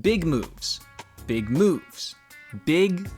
Big moves. Big moves. Big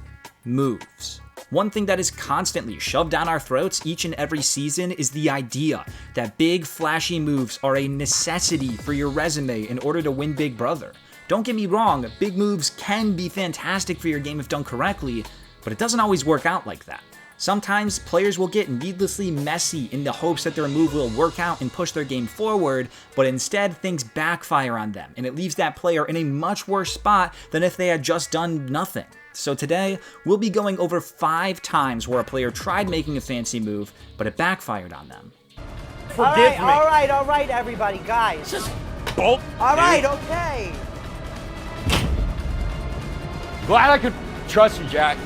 moves. One thing that is constantly shoved down our throats each and every season is the idea that big, flashy moves are a necessity for your resume in order to win Big Brother. Don't get me wrong, big moves can be fantastic for your game if done correctly, but it doesn't always work out like that. Sometimes players will get needlessly messy in the hopes that their move will work out and push their game forward, but instead things backfire on them, and it leaves that player in a much worse spot than if they had just done nothing. So today, we'll be going over 5 times where a player tried making a fancy move, but it backfired on them. Forgive me. All right, everybody, guys. Just bolt. All right, okay. Glad I could trust you, Jack.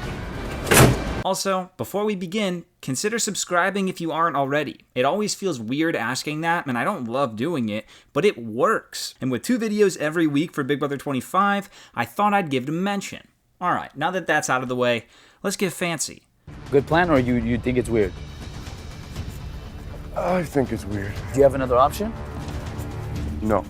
Also, before we begin, consider subscribing if you aren't already. It always feels weird asking that, and I don't love doing it, but it works. And with 2 videos every week for Big Brother 25, I thought I'd give it a mention. Alright, now that that's out of the way, let's get fancy. Good plan, or you think it's weird? I think it's weird. Do you have another option? No.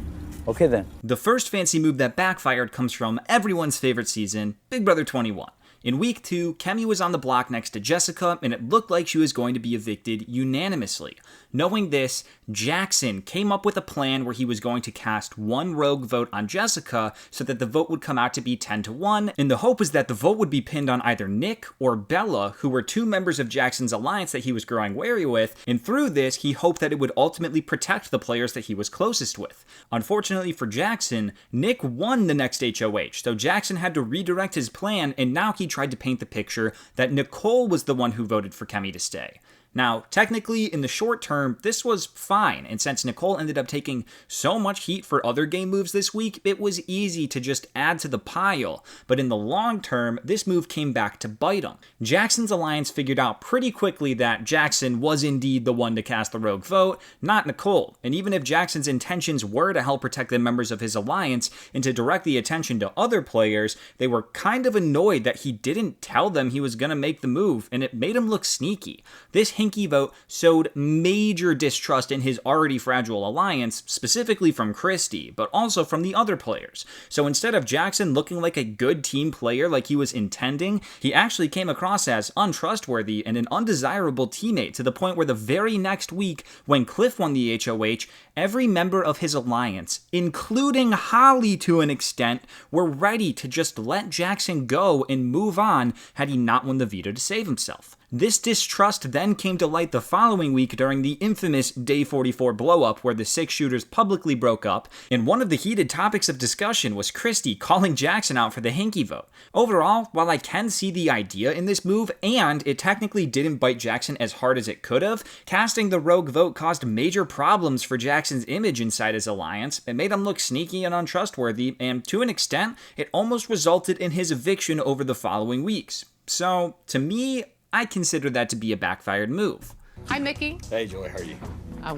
Okay then. The first fancy move that backfired comes from everyone's favorite season, Big Brother 21. In week 2, Kemi was on the block next to Jessica, and it looked like she was going to be evicted unanimously. Knowing this, Jackson came up with a plan where he was going to cast 1 rogue vote on Jessica so that the vote would come out to be 10-1, and the hope was that the vote would be pinned on either Nick or Bella, who were 2 members of Jackson's alliance that he was growing wary with, and through this, he hoped that it would ultimately protect the players that he was closest with. Unfortunately for Jackson, Nick won the next HOH, so Jackson had to redirect his plan, and now he tried to paint the picture that Nicole was the one who voted for Kemi to stay. Now, technically, in the short term, this was fine, and since Nicole ended up taking so much heat for other game moves this week, it was easy to just add to the pile, but in the long term, this move came back to bite him. Jackson's alliance figured out pretty quickly that Jackson was indeed the one to cast the rogue vote, not Nicole, and even if Jackson's intentions were to help protect the members of his alliance and to direct the attention to other players, they were kind of annoyed that he didn't tell them he was gonna make the move, and it made him look sneaky. This hinky vote showed major distrust in his already fragile alliance, specifically from Christy, but also from the other players. So instead of Jackson looking like a good team player like he was intending, he actually came across as untrustworthy and an undesirable teammate, to the point where the very next week, when Cliff won the HOH, every member of his alliance, including Holly to an extent, were ready to just let Jackson go and move on had he not won the veto to save himself. This distrust then came to light the following week during the infamous Day 44 blow-up where the 6 shooters publicly broke up, and one of the heated topics of discussion was Christy calling Jackson out for the hinky vote. Overall, while I can see the idea in this move, and it technically didn't bite Jackson as hard as it could have, casting the rogue vote caused major problems for Jackson's image inside his alliance. It made him look sneaky and untrustworthy, and to an extent, it almost resulted in his eviction over the following weeks. So, to me, I consider that to be a backfired move. Hi, Mickey. Hey, Joy, how are you?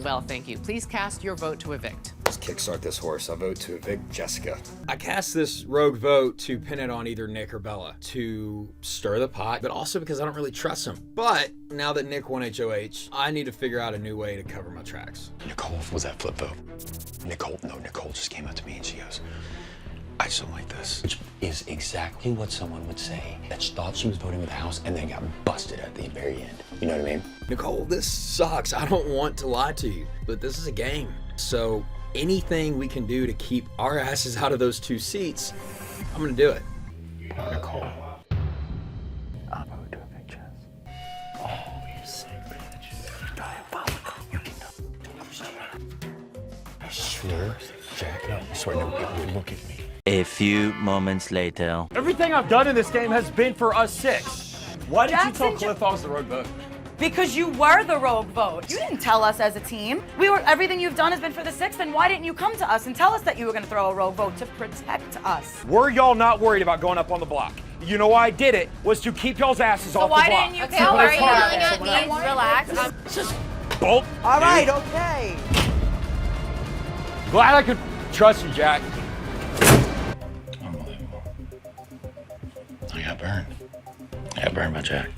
Well, thank you. Please cast your vote to evict. Let's kickstart this horse. I vote to evict Jessica. I cast this rogue vote to pin it on either Nick or Bella to stir the pot, but also because I don't really trust him. But now that Nick won HOH, I need to figure out a new way to cover my tracks. Nicole was that flip vote. Nicole just came up to me and she goes, I just don't like this. Which is exactly what someone would say that thought she was voting with the house and then got busted at the very end. You know what I mean? Nicole, this sucks. I don't want to lie to you, but this is a game. So anything we can do to keep our asses out of those 2 seats, I'm gonna do it. Nicole. I'm going to evict Jess. Oh, you sick bitch. Diabolical. You can I swear, Jack, I swear, no, look at me. A few moments later. Everything I've done in this game has been for us 6. Why did you tell Cliff I was the rogue vote? Because you were the rogue vote. You didn't tell us as a team. Everything you've done has been for the 6, then why didn't you come to us and tell us that you were gonna throw a rogue vote to protect us? Were y'all not worried about going up on the block? You know why I did it was to keep y'all's asses off the block. So why didn't you Okay, why are you yelling at me? Relax. Just bolt. All right, okay. Glad I could trust you, Jack. Unbelievable. I got burned. I got burned by Jack.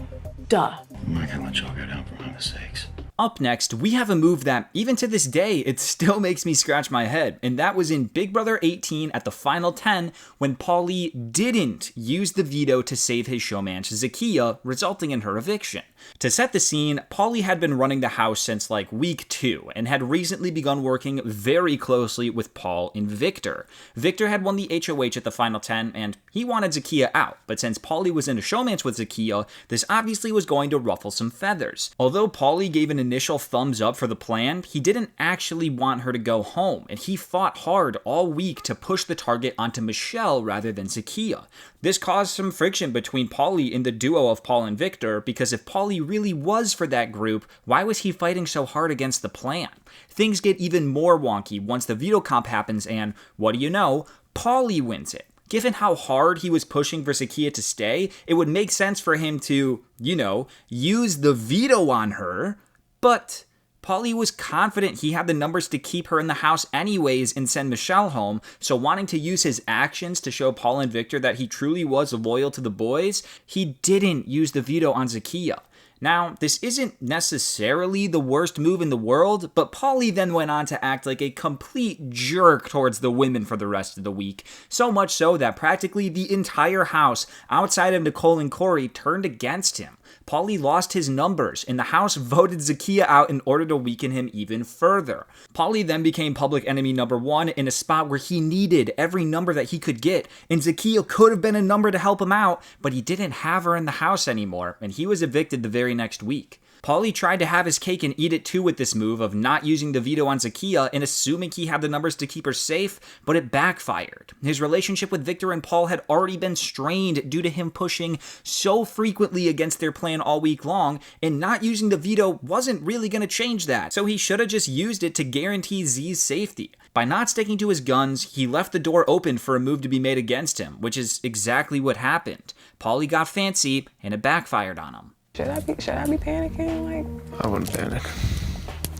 Duh. I'm not gonna let y'all go down for my mistakes. Up next, we have a move that, even to this day, it still makes me scratch my head, and that was in Big Brother 18 at the final 10 when Paulie didn't use the veto to save his showmance Zakiyah, resulting in her eviction. To set the scene, Paulie had been running the house since like week 2 and had recently begun working very closely with Paul and Victor. Victor had won the HOH at the final 10 and he wanted Zakiyah out, but since Paulie was in a showmance with Zakiyah, this obviously was going to ruffle some feathers. Although Paulie gave an initial thumbs up for the plan, he didn't actually want her to go home, and he fought hard all week to push the target onto Michelle rather than Zakiyah. This caused some friction between Paulie and the duo of Paul and Victor, because if Paulie really was for that group, why was he fighting so hard against the plan? Things get even more wonky once the veto comp happens and, what do you know, Paulie wins it. Given how hard he was pushing for Zakiyah to stay, it would make sense for him to, use the veto on her, but Paulie was confident he had the numbers to keep her in the house anyways and send Michelle home, so wanting to use his actions to show Paul and Victor that he truly was loyal to the boys, he didn't use the veto on Zakiyah. Now, this isn't necessarily the worst move in the world, but Paulie then went on to act like a complete jerk towards the women for the rest of the week, so much so that practically the entire house, outside of Nicole and Corey, turned against him. Paulie lost his numbers, and the house voted Zakiyah out in order to weaken him even further. Paulie then became public enemy number 1 in a spot where he needed every number that he could get, and Zakiyah could have been a number to help him out, but he didn't have her in the house anymore, and he was evicted the very next week. Paulie tried to have his cake and eat it too with this move of not using the veto on Zakiyah and assuming he had the numbers to keep her safe, but it backfired. His relationship with Victor and Paul had already been strained due to him pushing so frequently against their plan all week long, and not using the veto wasn't really going to change that, so he should have just used it to guarantee Z's safety. By not sticking to his guns, he left the door open for a move to be made against him, which is exactly what happened. Paulie got fancy, and it backfired on him. Should I be panicking? I wouldn't panic.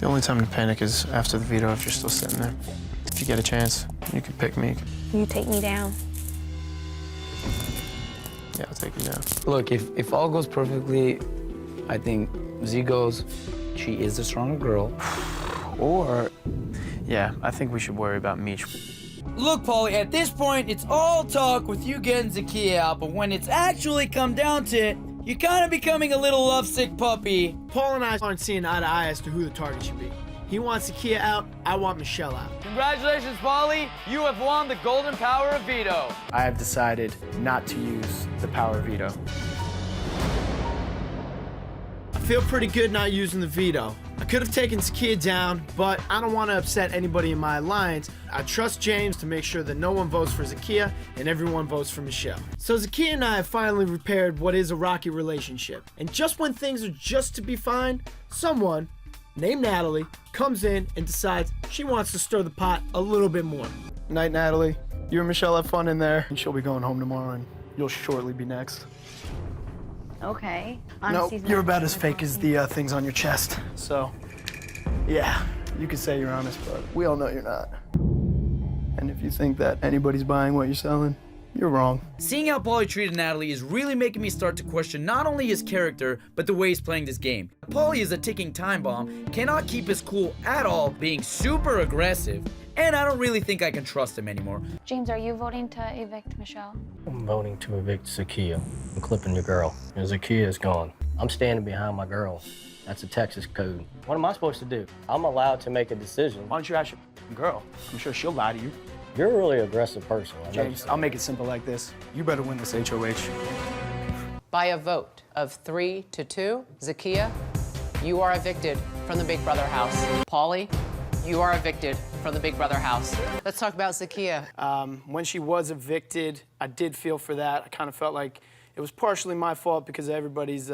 The only time to panic is after the veto if you're still sitting there. If you get a chance, you can pick me. You take me down. Yeah, I'll take you down. Look, if all goes perfectly, I think Z goes, she is the stronger girl. Or, yeah, I think we should worry about Meech. Look, Paulie, at this point, it's all talk with you getting Zakiyah out, but when it's actually come down to it, you're kind of becoming a little lovesick puppy. Paul and I aren't seeing eye to eye as to who the target should be. He wants Zakiyah out, I want Michelle out. Congratulations, Paulie. You have won the golden power of veto. I have decided not to use the power of veto. I feel pretty good not using the veto. I could have taken Zakiyah down, but I don't want to upset anybody in my alliance. I trust James to make sure that no one votes for Zakiyah and everyone votes for Michelle. So Zakiyah and I have finally repaired what is a rocky relationship. And just when things are just to be fine, someone named Natalie comes in and decides she wants to stir the pot a little bit more. Night, Natalie. You and Michelle have fun in there, and she'll be going home tomorrow, and you'll shortly be next. Okay. No, you're about as fake as the things on your chest. So, yeah, you can say you're honest, but we all know you're not. And if you think that anybody's buying what you're selling, you're wrong. Seeing how Paulie treated Natalie is really making me start to question not only his character, but the way he's playing this game. Paulie is a ticking time bomb, cannot keep his cool at all, being super aggressive, and I don't really think I can trust him anymore. James, are you voting to evict Michelle? I'm voting to evict Zakiyah. I'm clipping your girl. And Zakiyah is gone. I'm standing behind my girl. That's a Texas code. What am I supposed to do? I'm allowed to make a decision. Why don't you ask your girl? I'm sure she'll lie to you. You're a really aggressive person. James, I'll make it simple like this. You better win this HOH. By a vote of 3-2, Zakiyah, you are evicted from the Big Brother house. Paulie, you are evicted from the Big Brother house. Let's talk about Zakiyah. When she was evicted, I did feel for that. I kind of felt like it was partially my fault because everybody's,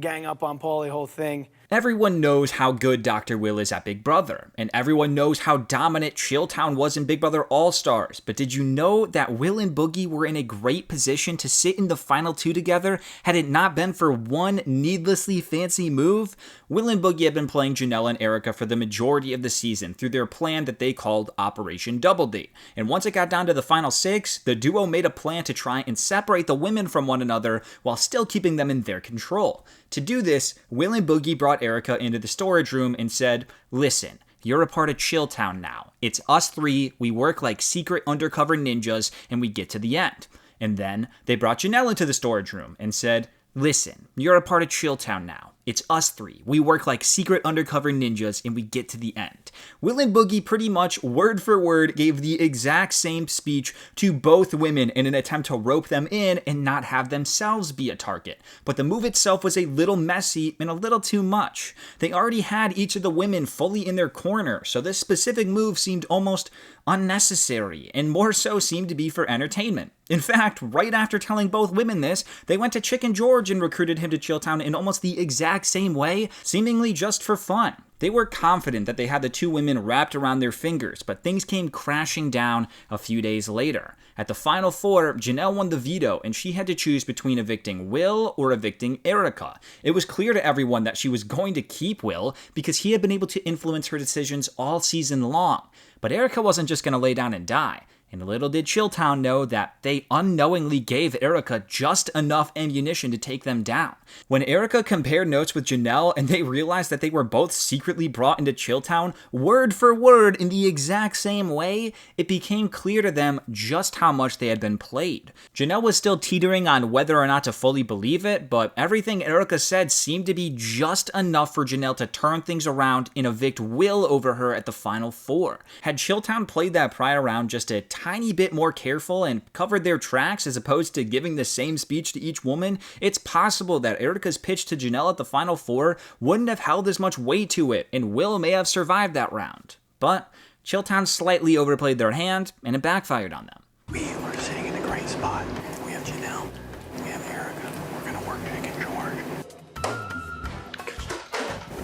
gang up on Paulie, whole thing. Everyone knows how good Dr. Will is at Big Brother, and everyone knows how dominant Chilltown was in Big Brother All-Stars, but did you know that Will and Boogie were in a great position to sit in the final 2 together had it not been for one needlessly fancy move? Will and Boogie had been playing Janelle and Erika for the majority of the season through their plan that they called Operation Double Date, and once it got down to the final 6, the duo made a plan to try and separate the women from one another while still keeping them in their control. To do this, Will and Boogie brought brought Erika into the storage room and said, "Listen, you're a part of Chilltown now. It's us three, we work like secret undercover ninjas, and we get to the end." And then they brought Janelle into the storage room and said, "Listen, you're a part of Chilltown now. It's us three. We work like secret undercover ninjas and we get to the end." Will and Boogie pretty much word for word gave the exact same speech to both women in an attempt to rope them in and not have themselves be a target. But the move itself was a little messy and a little too much. They already had each of the women fully in their corner, so this specific move seemed almost unnecessary and more so seemed to be for entertainment. In fact, right after telling both women this, they went to Chicken George and recruited him to Chilltown in almost the exact same way, seemingly just for fun. They were confident that they had the two women wrapped around their fingers, but things came crashing down a few days later. At the final four, Janelle won the veto, and she had to choose between evicting Will or evicting Erika. It was clear to everyone that she was going to keep Will because he had been able to influence her decisions all season long. But Erika wasn't just going to lay down and die. And little did Chilltown know that they unknowingly gave Erika just enough ammunition to take them down. When Erika compared notes with Janelle and they realized that they were both secretly brought into Chilltown, word for word in the exact same way, it became clear to them just how much they had been played. Janelle was still teetering on whether or not to fully believe it, but everything Erika said seemed to be just enough for Janelle to turn things around and evict Will over her at the final four. Had Chilltown played that prior round just a tiny bit more careful and covered their tracks as opposed to giving the same speech to each woman, it's possible that Erika's pitch to Janelle at the final four wouldn't have held as much weight to it, and Will may have survived that round. But Chilltown slightly overplayed their hand, and it backfired on them. We are sitting in a great spot. We have Janelle, we have Erika, we're gonna work Chicken George.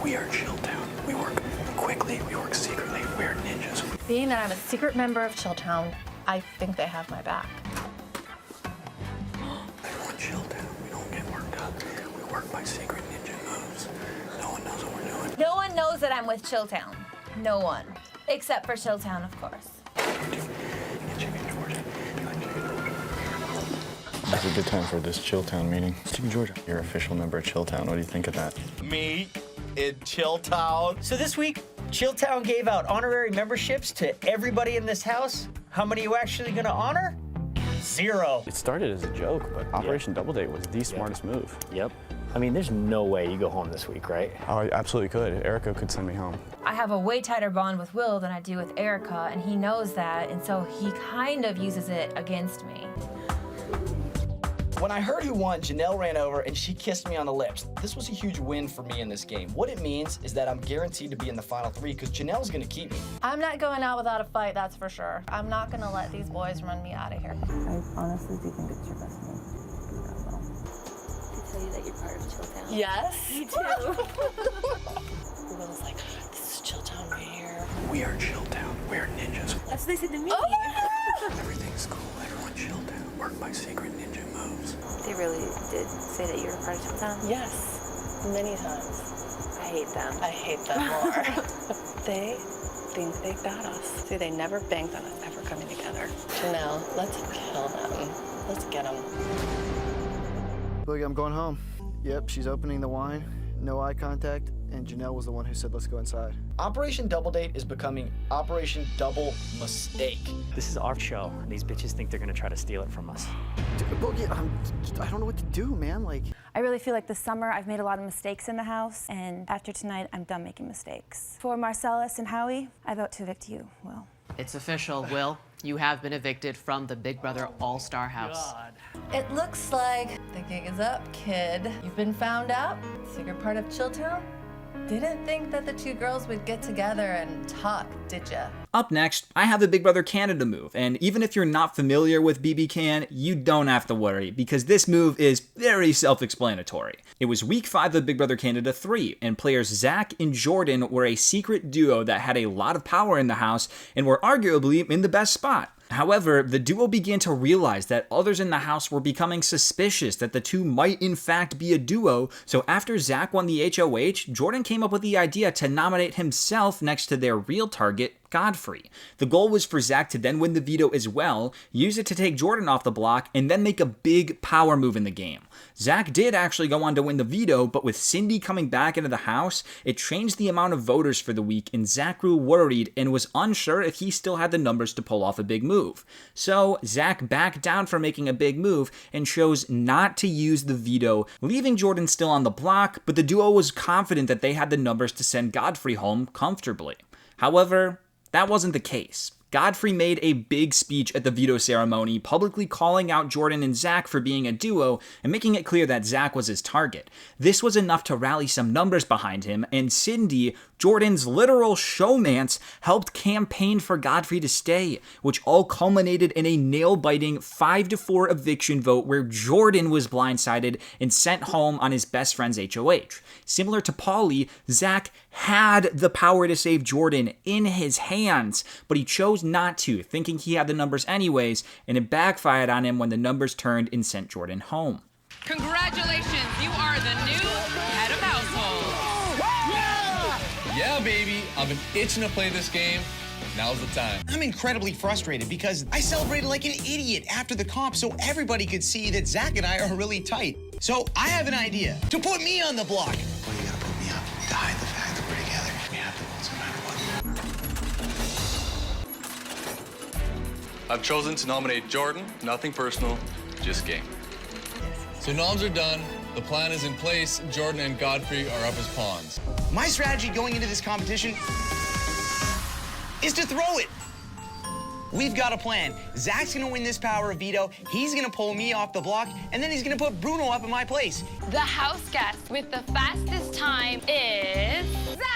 We are Chilltown. We work quickly, we work secretly, we're ninjas. Being that I'm a secret member of Chilltown, I think they have my back. Everyone Chilltown. We don't get worked up. We work by secret ninja moves. No one knows what we're doing. No one knows that I'm with Chilltown. No one. Except for Chilltown, of course. It's a good time for this Chilltown meeting. Chicken George, you're an official member of Chilltown. What do you think of that? Me in Chilltown. So this week, Chilltown gave out honorary memberships to everybody in this house. How many are you actually gonna honor? 0. It started as a joke, but Operation Double Date was the smartest move. Yep. I mean, there's no way you go home this week, right? Oh, I absolutely could. Erika could send me home. I have a way tighter bond with Will than I do with Erika, and he knows that, and so he kind of uses it against me. When I heard who won, Janelle ran over and she kissed me on the lips. This was a huge win for me in this game. What it means is that I'm guaranteed to be in the final 3 because Janelle's gonna keep me. I'm not going out without a fight, that's for sure. I'm not gonna let these boys run me out of here. I honestly do think it's your best move. To tell you that you're part of Chilltown. Yes. Me too. Will's like, this is Chilltown right here. We are Chilltown. We're ninjas. That's what they said to me. Everything's cool. Everyone Chilltown. Work by secret ninja moves. They really did say that you were part of Chilltown? Yes, many times. I hate them. I hate them more. They think they got us. See, they never banked on us ever coming together. Janelle, let's kill them. Let's get them. Look, I'm going home. Yep, she's opening the wine. No eye contact. And Janelle was the one who said, let's go inside. Operation Double Date is becoming Operation Double Mistake. This is our show, and these bitches think they're gonna try to steal it from us. Boogie, I don't know what to do, man. Like, I really feel like this summer I've made a lot of mistakes in the house, and after tonight, I'm done making mistakes. For Marcellus and Howie, I vote to evict you, Will. It's official, Will. You have been evicted from the Big Brother All-Star House. It looks like the gig is up, kid. You've been found out. Secret part of Chilltown. Didn't think that the two girls would get together and talk, did ya? Up next, I have the Big Brother Canada move, and even if you're not familiar with BB Can, you don't have to worry, because this move is very self-explanatory. It was week 5 of Big Brother Canada 3, and players Zach and Jordan were a secret duo that had a lot of power in the house, and were arguably in the best spot. However, the duo began to realize that others in the house were becoming suspicious that the two might in fact be a duo, so after Zach won the HOH, Jordan came up with the idea to nominate himself next to their real target, Godfrey. The goal was for Zach to then win the veto as well, use it to take Jordan off the block, and then make a big power move in the game. Zach did actually go on to win the veto, but with Cindy coming back into the house, it changed the amount of voters for the week, and Zach grew worried and was unsure if he still had the numbers to pull off a big move. So Zach backed down from making a big move and chose not to use the veto, leaving Jordan still on the block, but the duo was confident that they had the numbers to send Godfrey home comfortably. However, that wasn't the case. Godfrey made a big speech at the veto ceremony, publicly calling out Jordan and Zach for being a duo and making it clear that Zach was his target. This was enough to rally some numbers behind him, and Cindy, Jordan's literal showmance, helped campaign for Godfrey to stay, which all culminated in a nail-biting 5-4 eviction vote where Jordan was blindsided and sent home on his best friend's HOH. Similar to Paulie, Zach had the power to save Jordan in his hands, but he chose not to, thinking he had the numbers anyways, and it backfired on him when the numbers turned and sent Jordan home. Congratulations, you are the new head of household. Yeah, baby, I've been itching to play this game. Now's the time. I'm incredibly frustrated because I celebrated like an idiot after the comp so everybody could see that Zach and I are really tight. So I have an idea to put me on the block. Well, you gotta put me up to hide the fact that we're together. We have to win no matter what. I've chosen to nominate Jordan. Nothing personal, just game. So noms are done. The plan is in place. Jordan and Godfrey are up as pawns. My strategy going into this competition is to throw it. We've got a plan. Zach's gonna win this power of veto, he's gonna pull me off the block, and then he's gonna put Bruno up in my place. The house guest with the fastest time is Zach!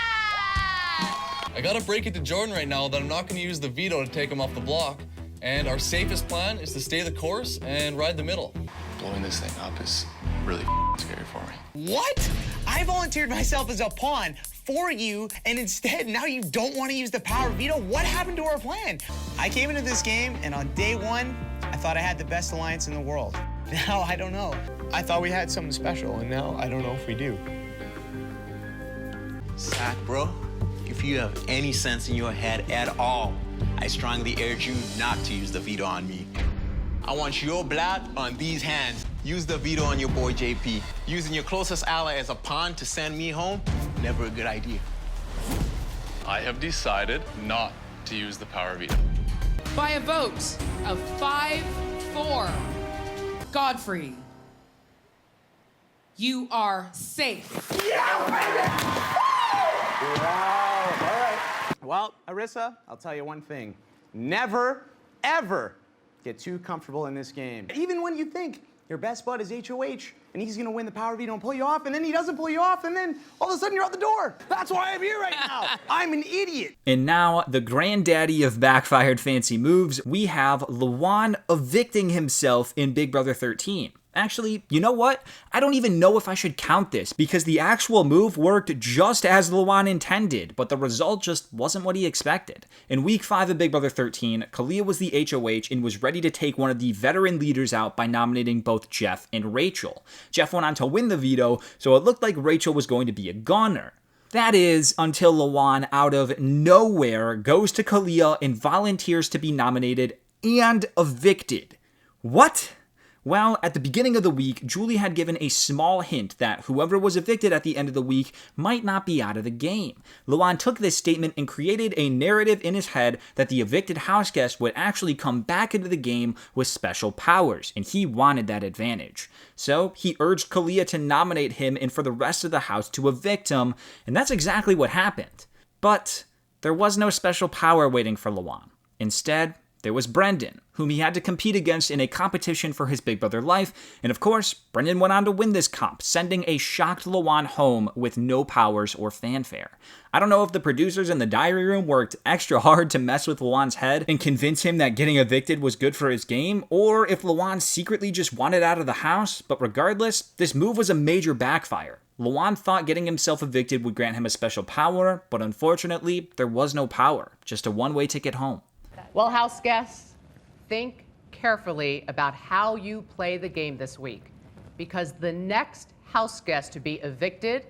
I gotta break it to Jordan right now that I'm not gonna use the veto to take him off the block. And our safest plan is to stay the course and ride the middle. Blowing this thing up is really scary for me. What? I volunteered myself as a pawn for you, and instead now you don't want to use the power of veto? What happened to our plan? I came into this game, and on day one, I thought I had the best alliance in the world. Now I don't know. I thought we had something special, and now I don't know if we do. Zach, bro, if you have any sense in your head at all, I strongly urge you not to use the veto on me. I want your blood on these hands. Use the veto on your boy JP. Using your closest ally as a pawn to send me home, never a good idea. I have decided not to use the power veto. By a vote of 5-4, Godfrey, you are safe. Wow, all right. Well, Arissa, I'll tell you one thing. Never, ever get too comfortable in this game. Even when you think your best bud is HOH, and he's gonna win the power veto and pull you off, and then he doesn't pull you off, and then all of a sudden you're out the door. That's why I'm here right now. I'm an idiot. And now, the granddaddy of backfired fancy moves, we have Lawon evicting himself in Big Brother 13. Actually, you know what? I don't even know if I should count this, because the actual move worked just as Lawon intended, but the result just wasn't what he expected. In week 5 of Big Brother 13, Kalia was the HOH and was ready to take one of the veteran leaders out by nominating both Jeff and Rachel. Jeff went on to win the veto, so it looked like Rachel was going to be a goner. That is, until Lawon, out of nowhere, goes to Kalia and volunteers to be nominated and evicted. What? Well, at the beginning of the week, Julie had given a small hint that whoever was evicted at the end of the week might not be out of the game. Lawon took this statement and created a narrative in his head that the evicted house guest would actually come back into the game with special powers, and he wanted that advantage. So he urged Kalia to nominate him and for the rest of the house to evict him, and that's exactly what happened. But there was no special power waiting for Lawon. Instead, there was Brendan, whom he had to compete against in a competition for his Big Brother life, and of course, Brendan went on to win this comp, sending a shocked Lawon home with no powers or fanfare. I don't know if the producers in the diary room worked extra hard to mess with Lawon's head and convince him that getting evicted was good for his game, or if Lawon secretly just wanted out of the house, but regardless, this move was a major backfire. Lawon thought getting himself evicted would grant him a special power, but unfortunately, there was no power, just a one-way ticket home. Well, house guests, think carefully about how you play the game this week, because the next house guest to be evicted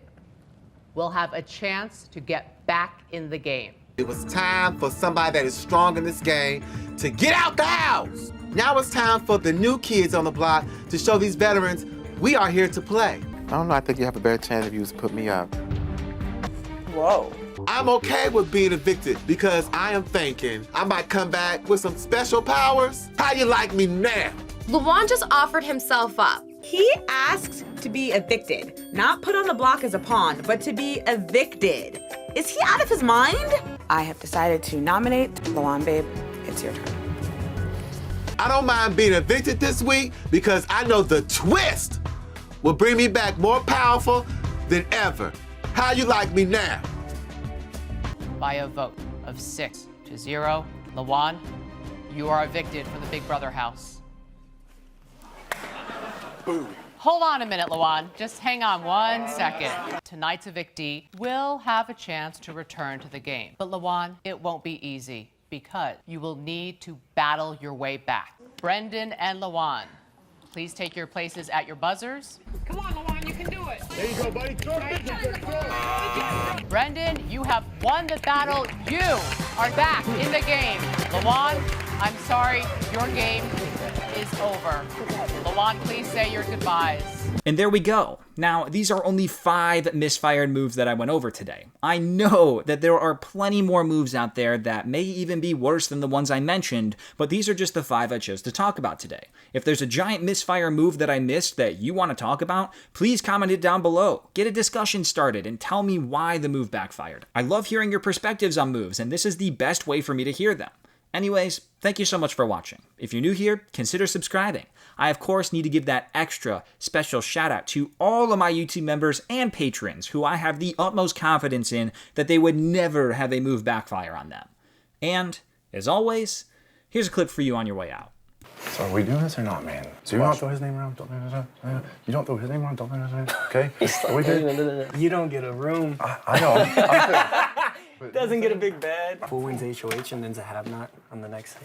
will have a chance to get back in the game. It was time for somebody that is strong in this game to get out the house. Now it's time for the new kids on the block to show these veterans we are here to play. I don't know, I think you have a better chance if you was to put me up. Whoa. I'm okay with being evicted because I am thinking I might come back with some special powers. How you like me now? Lawon just offered himself up. He asked to be evicted, not put on the block as a pawn, but to be evicted. Is he out of his mind? I have decided to nominate Lawon, babe. It's your turn. I don't mind being evicted this week because I know the twist will bring me back more powerful than ever. How you like me now? By a vote of 6-0, Lawon, you are evicted from the Big Brother house. Boom. Hold on a minute, Lawon. Just hang on 1 second. Tonight's evictee will have a chance to return to the game. But Lawon, it won't be easy because you will need to battle your way back. Brendan and Lawon, please take your places at your buzzers. Come on, Lawon, you can do it. There you go, buddy. Brendan, you have won the battle. You are back in the game. Lawon, I'm sorry, your game is over. Lawon, please say your goodbyes. And there we go. Now, these are only 5 misfired moves that I went over today. I know that there are plenty more moves out there that may even be worse than the ones I mentioned, but these are just the 5 I chose to talk about today. If there's a giant misfire move that I missed that you want to talk about, please comment it down below. Get a discussion started and tell me why the move backfired. I love hearing your perspectives on moves, and this is the best way for me to hear them. Anyways, thank you so much for watching. If you're new here, consider subscribing. I, of course, need to give that extra special shout out to all of my YouTube members and patrons who I have the utmost confidence in that they would never have a move backfire on them. And, as always, here's a clip for you on your way out. So are we doing this or not, man? Do you not throw his name around? You don't throw his name around? Okay? Are we good? You don't get a room. I know. Doesn't get a big bed. Who wins HOH and then's a have not on the next.